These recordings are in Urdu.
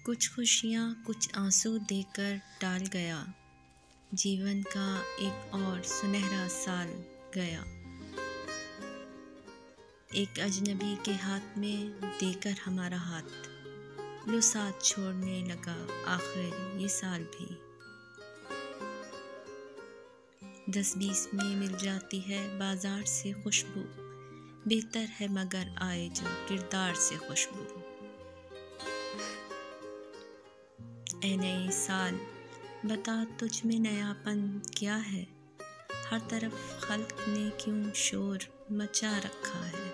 کچھ خوشیاں کچھ آنسو دے کر ٹال گیا، جیون کا ایک اور سنہرا سال گیا۔ ایک اجنبی کے ہاتھ میں دے کر ہمارا ہاتھ، لو ساتھ چھوڑنے لگا آخر یہ سال بھی۔ 10-20 میں مل جاتی ہے بازار سے خوشبو، بہتر ہے مگر آئے جو کردار سے خوشبو۔ اے نئے سال بتا تجھ میں نیا پن کیا ہے، ہر طرف خلق نے کیوں شور مچا رکھا ہے۔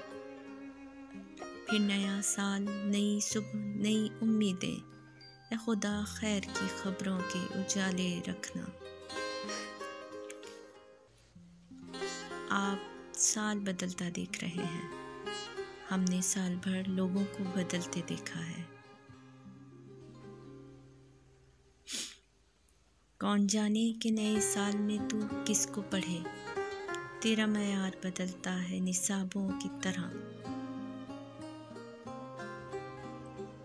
پھر نیا سال نئی صبح نئی امیدیں، اے خدا خیر کی خبروں کے اجالے رکھنا۔ آپ سال بدلتا دیکھ رہے ہیں، ہم نے سال بھر لوگوں کو بدلتے دیکھا ہے۔ کون جانے کہ نئے سال میں تو کس کو پڑھے، تیرا معیار بدلتا ہے نصابوں کی طرح۔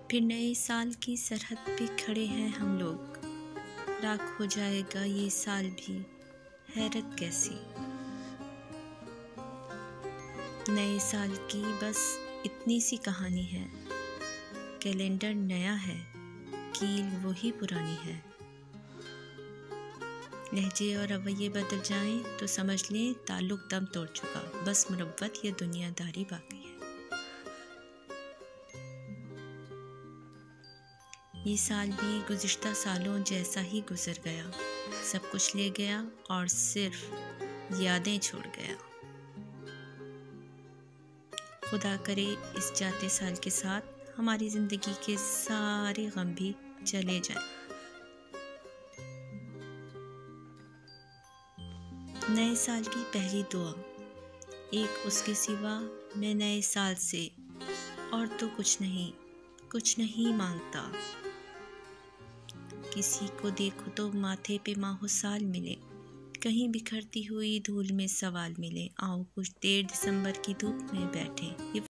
پھر نئے سال کی سرحد پہ کھڑے ہیں ہم لوگ، راکھ ہو جائے گا یہ سال بھی، حیرت کیسی۔ نئے سال کی بس اتنی سی کہانی ہے، کیلنڈر نیا ہے، کیل وہی پرانی ہے۔ لہجے اور رویے بدل جائیں تو سمجھ لیں تعلق دم توڑ چکا، بس مروت یا دنیا داری باقی ہے۔ یہ سال بھی گزشتہ سالوں جیسا ہی گزر گیا، سب کچھ لے گیا اور صرف یادیں چھوڑ گیا۔ خدا کرے اس جاتے سال کے ساتھ ہماری زندگی کے سارے غم بھی چلے جائیں۔ نئے سال کی پہلی دعا، ایک اس کے سوا میں نئے سال سے اور تو کچھ نہیں مانگتا۔ کسی کو دیکھو تو ماتھے پہ ماہ و سال ملے، کہیں بکھرتی ہوئی دھول میں سوال ملے، آؤ کچھ دیر دسمبر کی دھوپ میں بیٹھیں۔